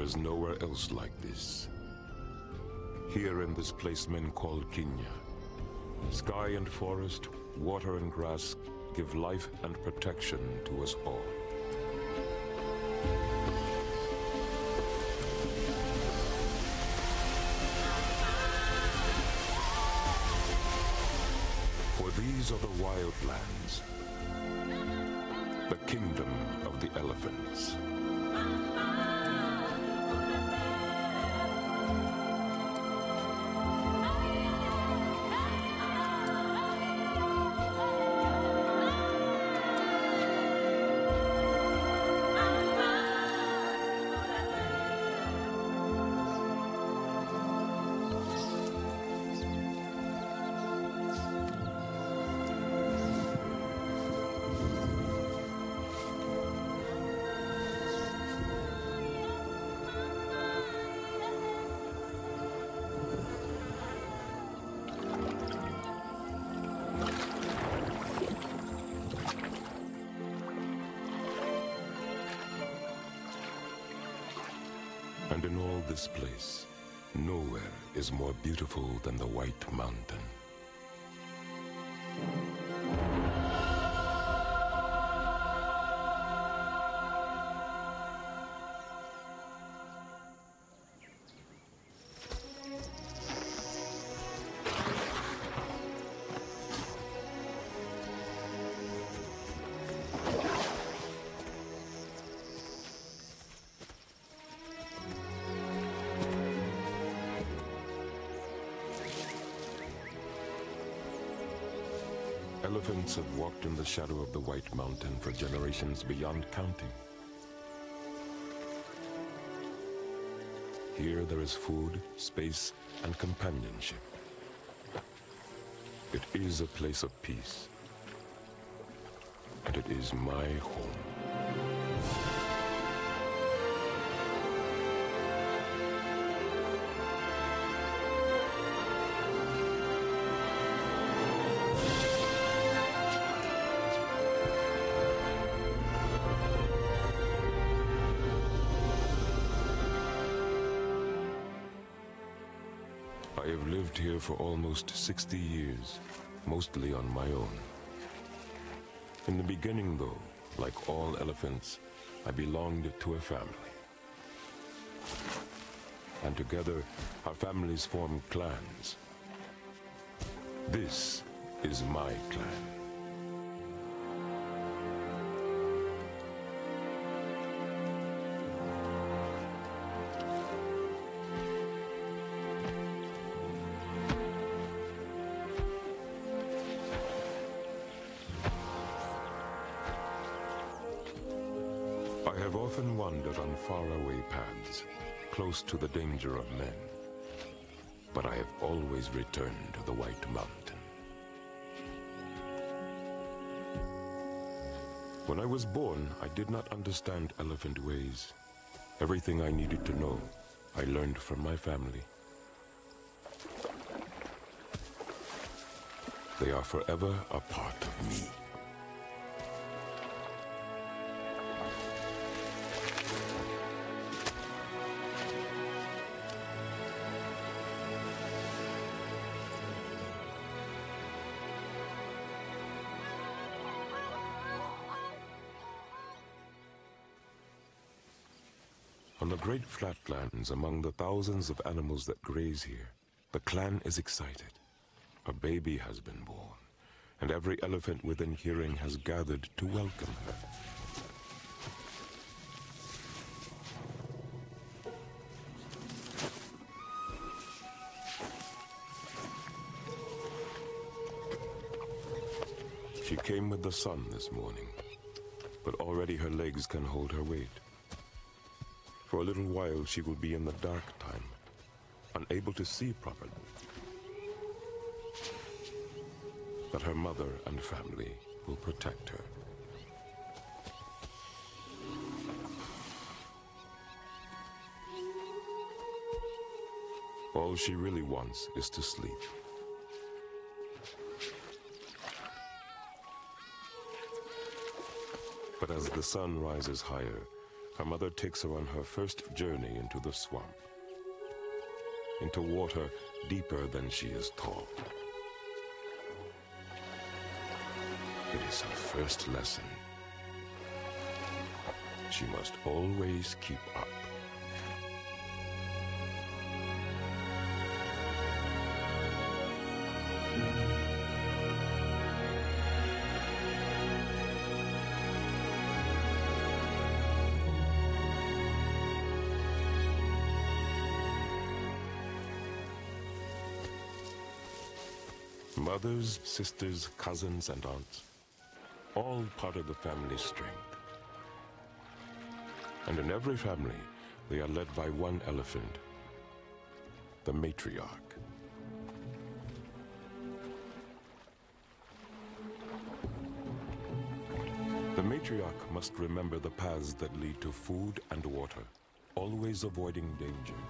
is nowhere else like this. Here in this place men call Kenya, sky and forest, water and grass give life and protection to us all. For these are the wild lands, the kingdom of the elephants. And in all this place, nowhere is more beautiful than the White Mountain. Elephants have walked in the shadow of the White Mountain for generations beyond counting. Here there is food, space, and companionship. It is a place of peace, and it is my home. I have lived here for almost 60 years, mostly on my own. In the beginning, though, like all elephants, I belonged to a family. And together, our families form clans. This is my clan. I have often wandered on faraway paths, close to the danger of men, but I have always returned to the White Mountain. When I was born, I did not understand elephant ways. Everything I needed to know, I learned from my family. They are forever a part of me. On the great flatlands, among the thousands of animals that graze here, the clan is excited. A baby has been born, and every elephant within hearing has gathered to welcome her. She came with the sun this morning, but already her legs can hold her weight. For a little while, she will be in the dark time, unable to see properly. But her mother and family will protect her. All she really wants is to sleep. But as the sun rises higher, her mother takes her on her first journey into the swamp, into water deeper than she is tall. It is her first lesson. She must always keep up. Mothers, sisters, cousins, and aunts, all part of the family's strength. And in every family, they are led by one elephant, the matriarch. The matriarch must remember the paths that lead to food and water, always avoiding danger.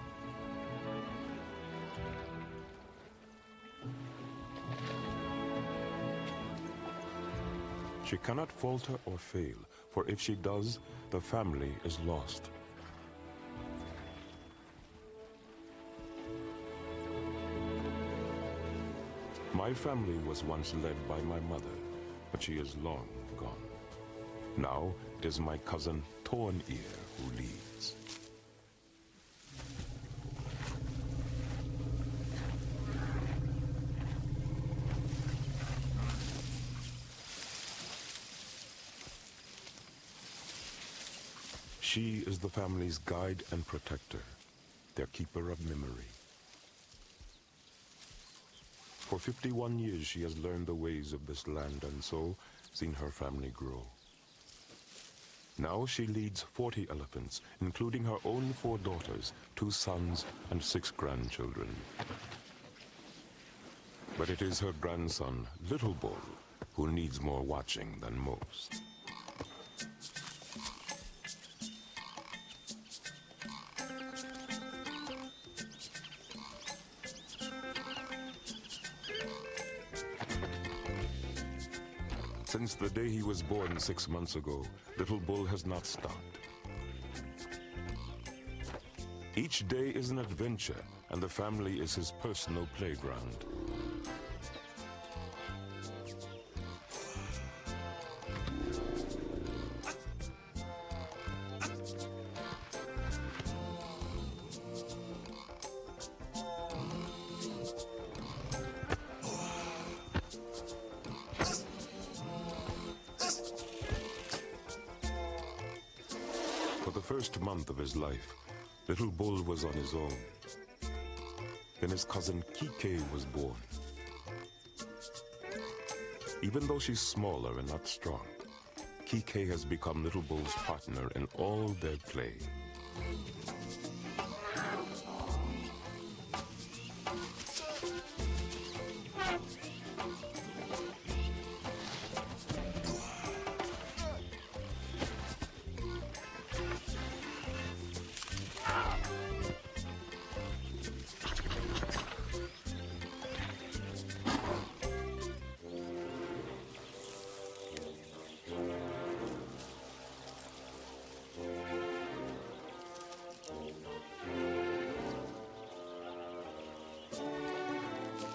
She cannot falter or fail, for if she does, the family is lost. My family was once led by my mother, but she is long gone. Now it is my cousin Torn Ear who leads. She is the family's guide and protector, their keeper of memory. For 51 years she has learned the ways of this land and so seen her family grow. Now she leads 40 elephants, including her own 4 daughters, 2 sons, and 6 grandchildren. But it is her grandson, Little Bull, who needs more watching than most. Since the day he was born 6 months ago, Little Bull has not stopped. Each day is an adventure, and the family is his personal playground. For the first month of his life, Little Bull was on his own. Then his cousin Kike was born. Even though she's smaller and not strong, Kike has become Little Bull's partner in all their play.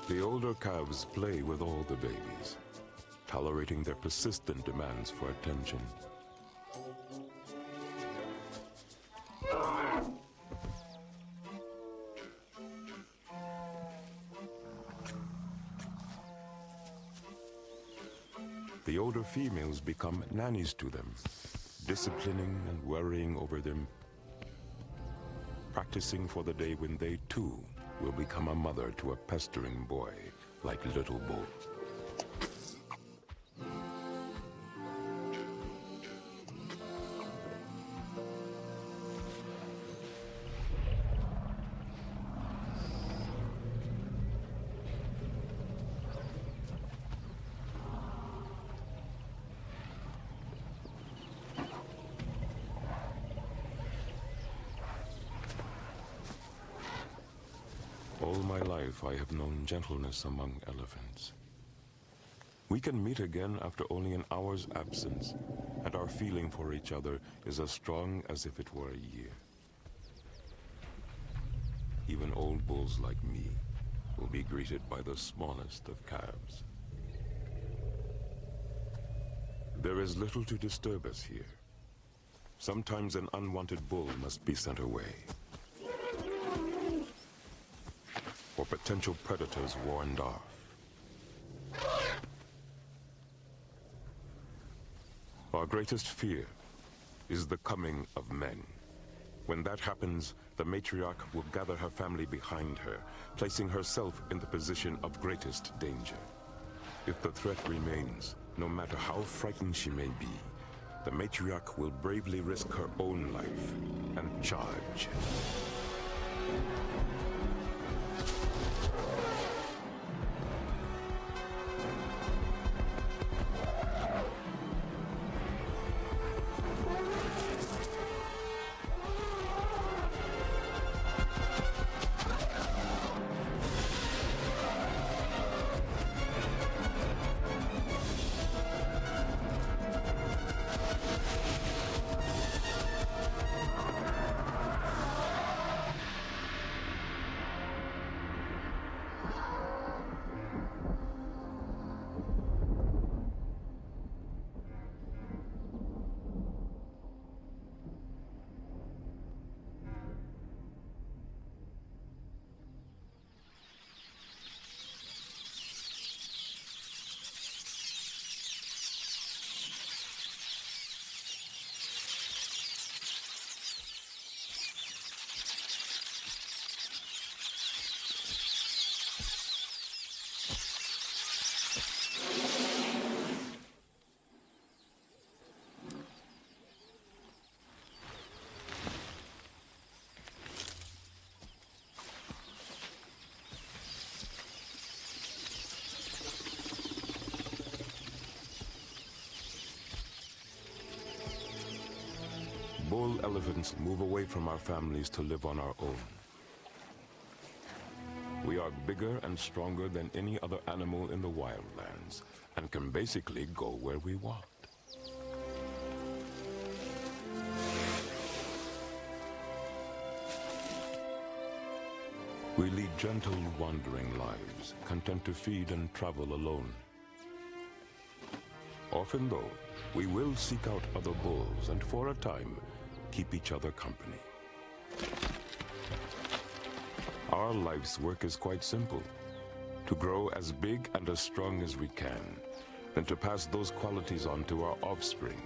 The older calves play with all the babies, tolerating their persistent demands for attention. The older females become nannies to them, disciplining and worrying over them, practicing for the day when they too will become a mother to a pestering boy like Little Bull. All my life I have known gentleness among elephants. We can meet again after only an hour's absence, and our feeling for each other is as strong as if it were a year. Even old bulls like me will be greeted by the smallest of calves. There is little to disturb us here. Sometimes an unwanted bull must be sent away, or potential predators warned off. Our greatest fear is the coming of men. When that happens, the matriarch will gather her family behind her, placing herself in the position of greatest danger. If the threat remains, no matter how frightened she may be, the matriarch will bravely risk her own life and charge. Bull elephants move away from our families to live on our own. We are bigger and stronger than any other animal in the wildlands and can basically go where we want. We lead gentle, wandering lives, content to feed and travel alone. Often, though, we will seek out other bulls and, for a time, keep each other company. Our life's work is quite simple: to grow as big and as strong as we can, then to pass those qualities on to our offspring,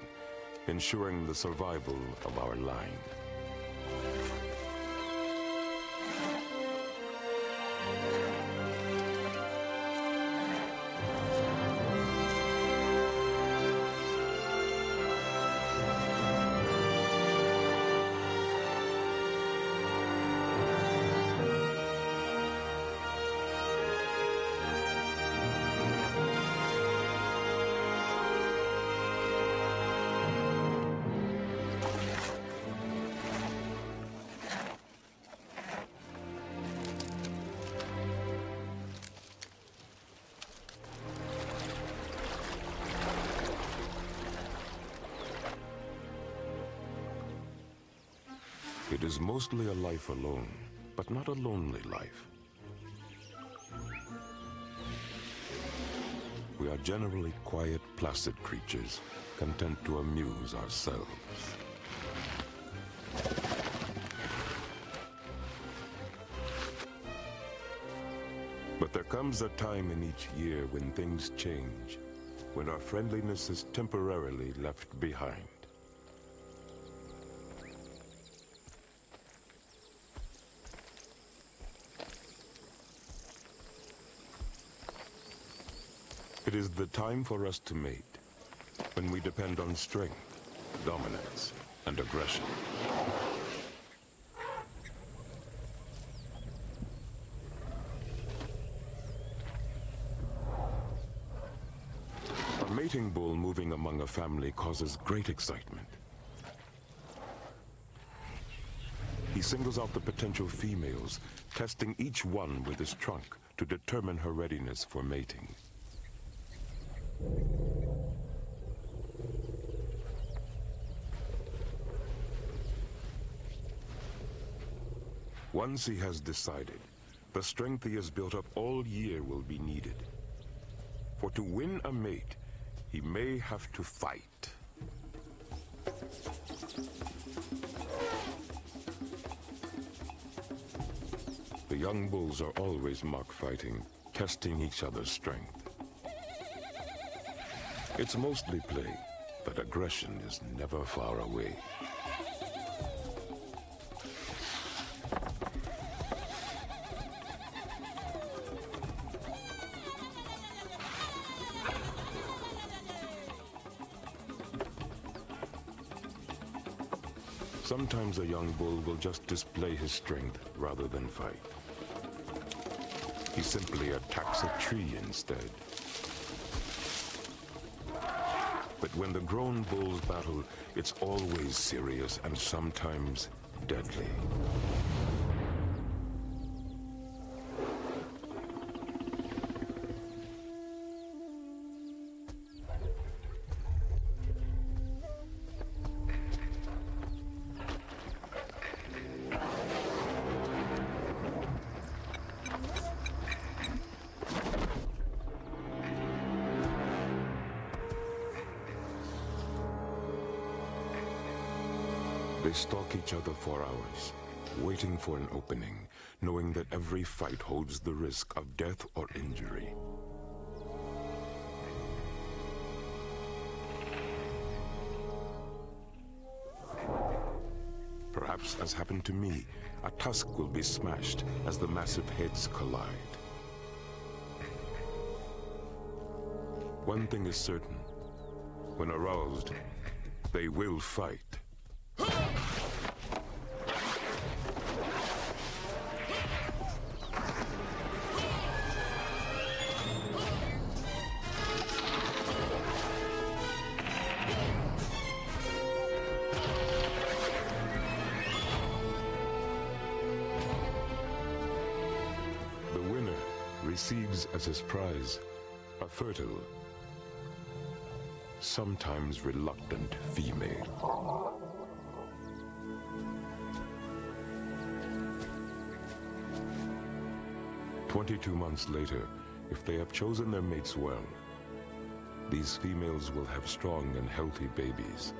ensuring the survival of our line. It is mostly a life alone, but not a lonely life. We are generally quiet, placid creatures, content to amuse ourselves. But there comes a time in each year when things change, when our friendliness is temporarily left behind. It is the time for us to mate, when we depend on strength, dominance, and aggression. A mating bull moving among a family causes great excitement. He singles out the potential females, testing each one with his trunk to determine her readiness for mating. Once he has decided, the strength he has built up all year will be needed. For to win a mate, he may have to fight. The young bulls are always mock fighting, testing each other's strength. It's mostly play, but aggression is never far away. Sometimes a young bull will just display his strength rather than fight. He simply attacks a tree instead. But when the grown bulls battle, it's always serious and sometimes deadly. They stalk each other for hours, waiting for an opening, knowing that every fight holds the risk of death or injury. Perhaps, as happened to me, a tusk will be smashed as the massive heads collide. One thing is certain: when aroused, they will fight. The winner receives as his prize a fertile, sometimes reluctant female. 22 months later, if they have chosen their mates well, these females will have strong and healthy babies,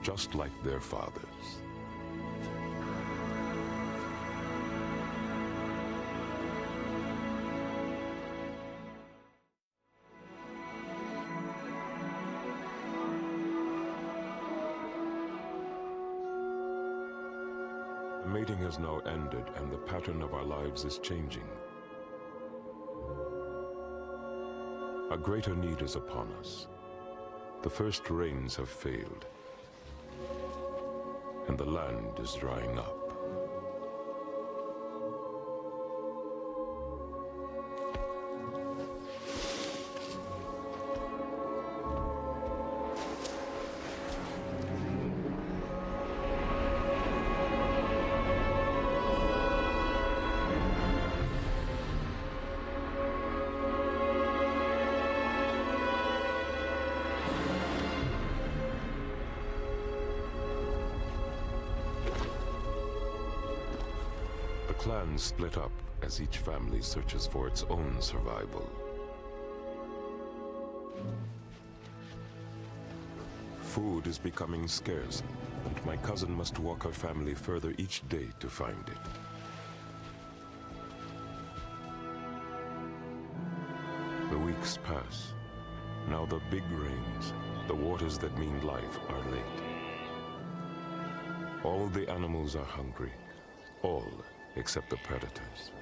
just like their fathers. The mating has now ended, and the pattern of our lives is changing. A greater need is upon us. The first rains have failed, and the land is drying up. The clans split up as each family searches for its own survival. Food is becoming scarce, and my cousin must walk her family further each day to find it. The weeks pass. Now the big rains, the waters that mean life, are late. All the animals are hungry. All except the predators.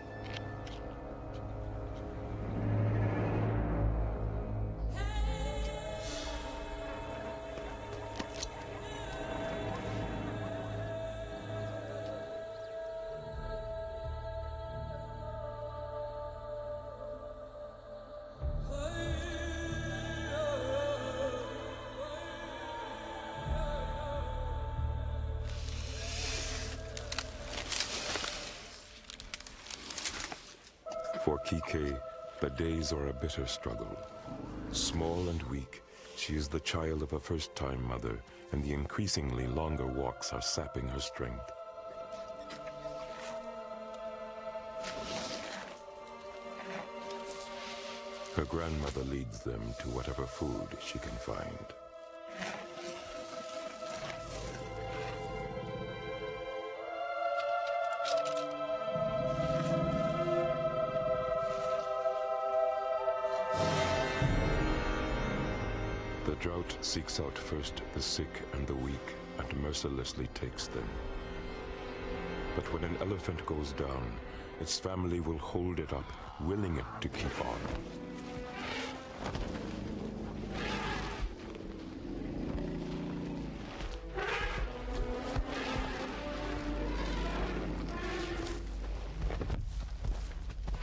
For Kike, the days are a bitter struggle. Small and weak, she is the child of a first-time mother, and the increasingly longer walks are sapping her strength. Her grandmother leads them to whatever food she can find. The drought seeks out first the sick and the weak and mercilessly takes them. But when an elephant goes down, its family will hold it up, willing it to keep on.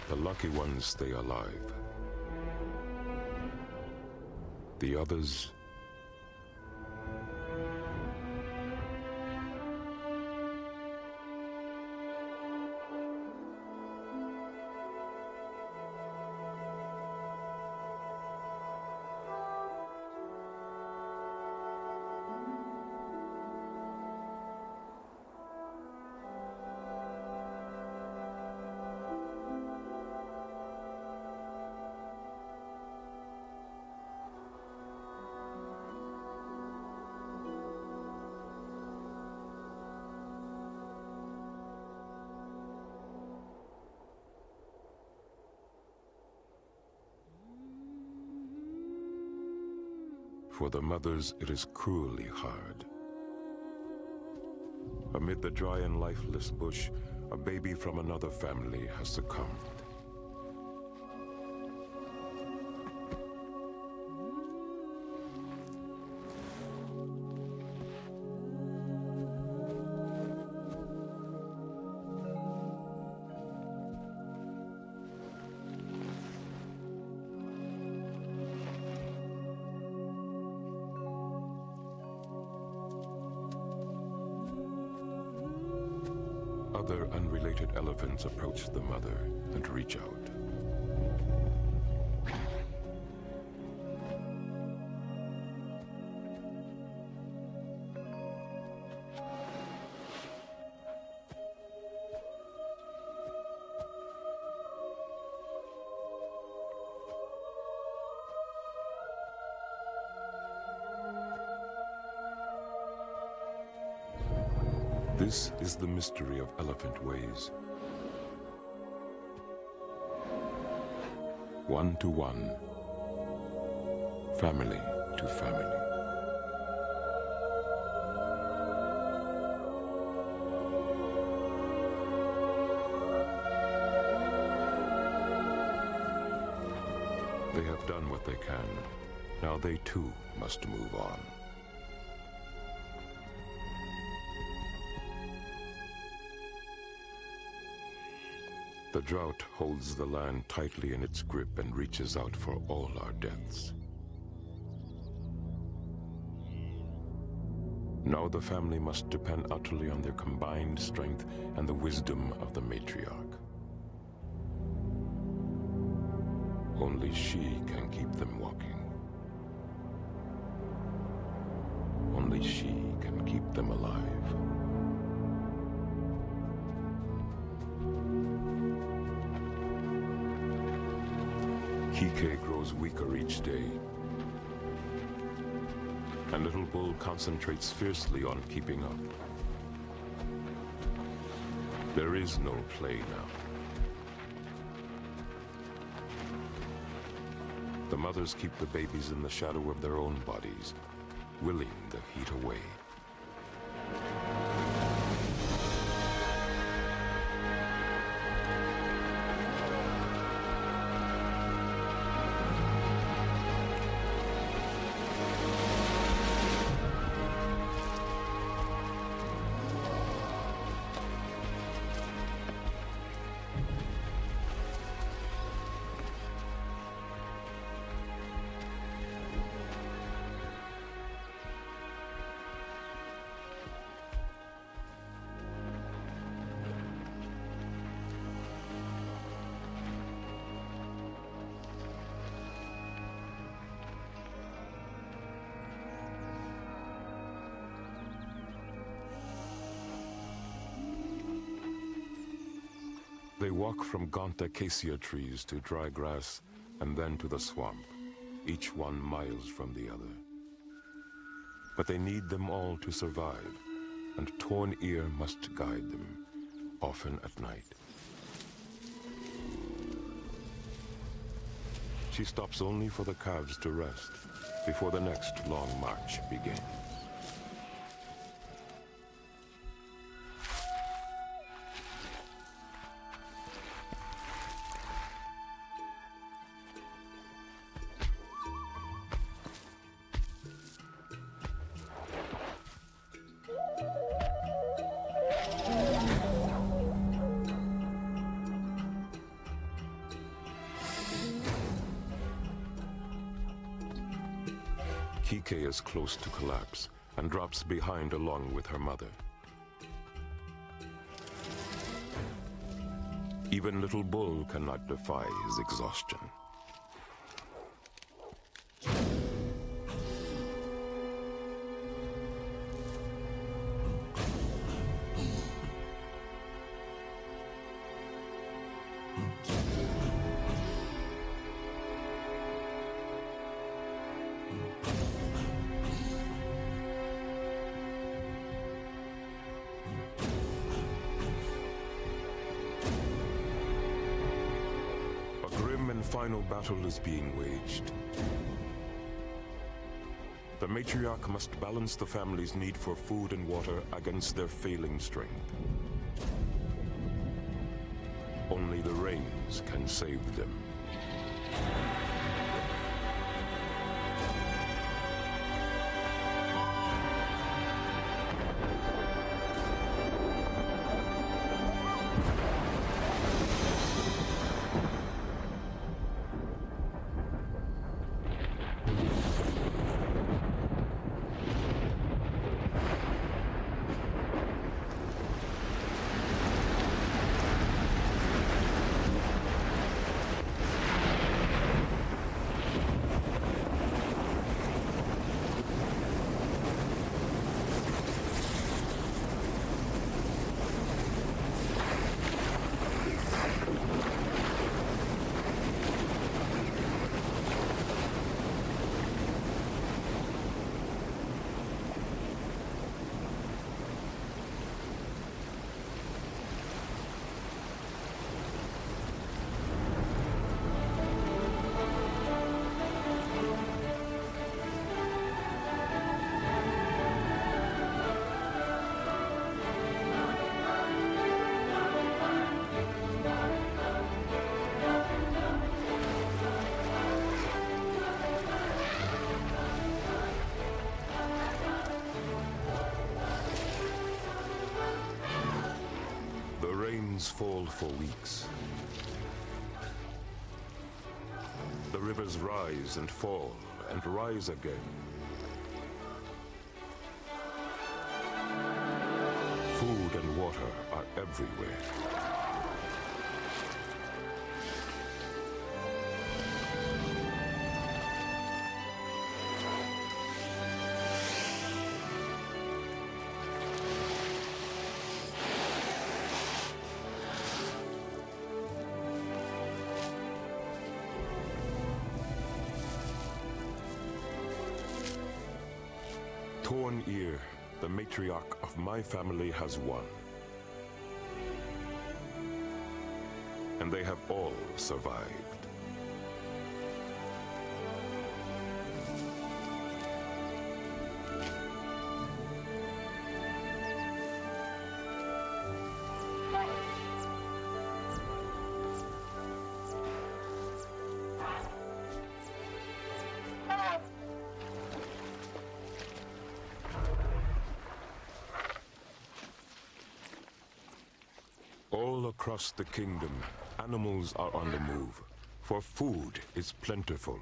The lucky ones stay alive. The others... For the mothers, it is cruelly hard. Amid the dry and lifeless bush, a baby from another family has succumbed. Other unrelated elephants approach the mother and reach out. This is the mystery of elephant ways. One to one, family to family. They have done what they can. Now they too must move on. The drought holds the land tightly in its grip and reaches out for all our deaths. Now the family must depend utterly on their combined strength and the wisdom of the matriarch. Only she can keep them walking. Only she can keep them alive. Kike grows weaker each day, and Little Bull concentrates fiercely on keeping up. There is no play now. The mothers keep the babies in the shadow of their own bodies, willing the heat away. They walk from gaunt acacia trees to dry grass, and then to the swamp, each one miles from the other. But they need them all to survive, and Torn Ear must guide them, often at night. She stops only for the calves to rest before the next long march begins. Kike is close to collapse and drops behind along with her mother. Even Little Bull cannot defy his exhaustion. Final battle is being waged. The matriarch must balance the family's need for food and water against their failing strength. Only the rains can save them. Fall for weeks. The rivers rise and fall and rise again. Food and water are everywhere. Torn Ear, the matriarch of my family, has won. And they have all survived. All across the kingdom, animals are on the move, for food is plentiful.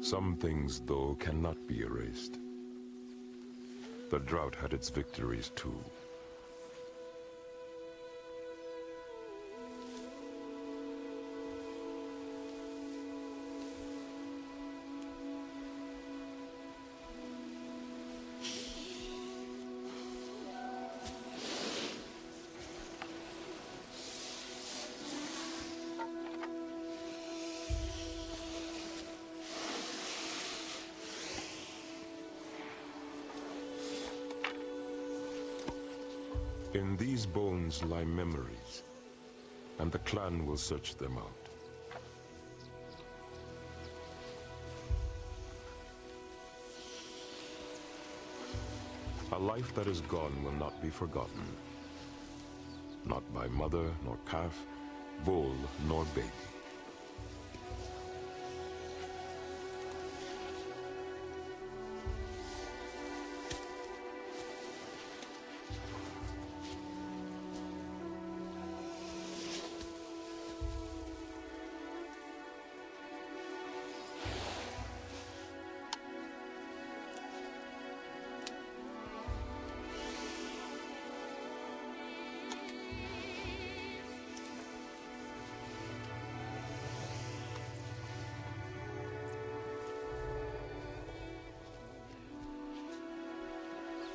Some things, though, cannot be erased. The drought had its victories, too. In these bones lie memories, and the clan will search them out. A life that is gone will not be forgotten. Not by mother, nor calf, bull, nor baby.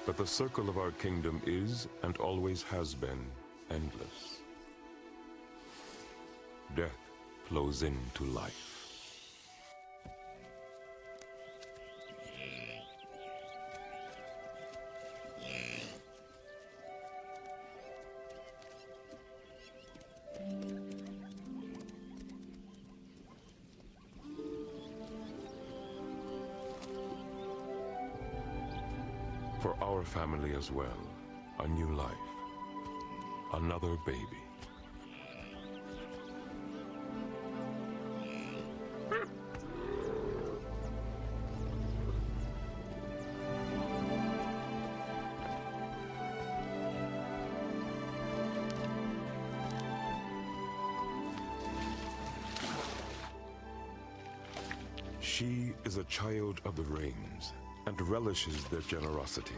But the circle of our kingdom is, and always has been, endless. Death flows into life. For our family as well, a new life, another baby. She is a child of the rains, and relishes their generosity.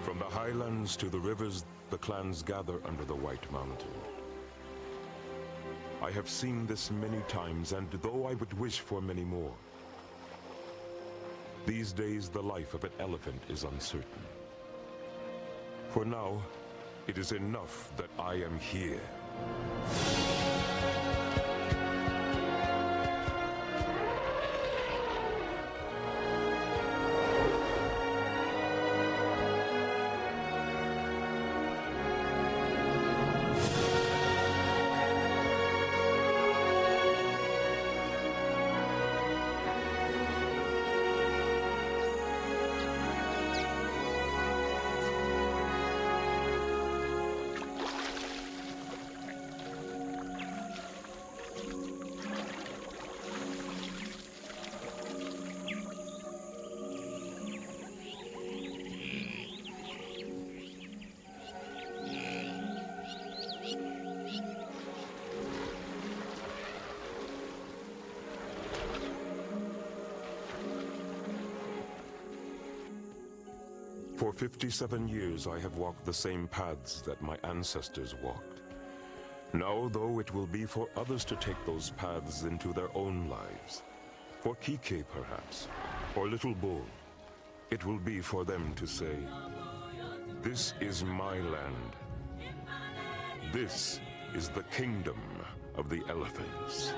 From the highlands to the rivers, the clans gather under the White Mountain. I have seen this many times, and though I would wish for many more, these days the life of an elephant is uncertain. For now, it is enough that I am here. For 57 years I have walked the same paths that my ancestors walked. Now, though, it will be for others to take those paths into their own lives. For Kike, perhaps, or Little Bull, it will be for them to say, "This is my land. This is the kingdom of the elephants."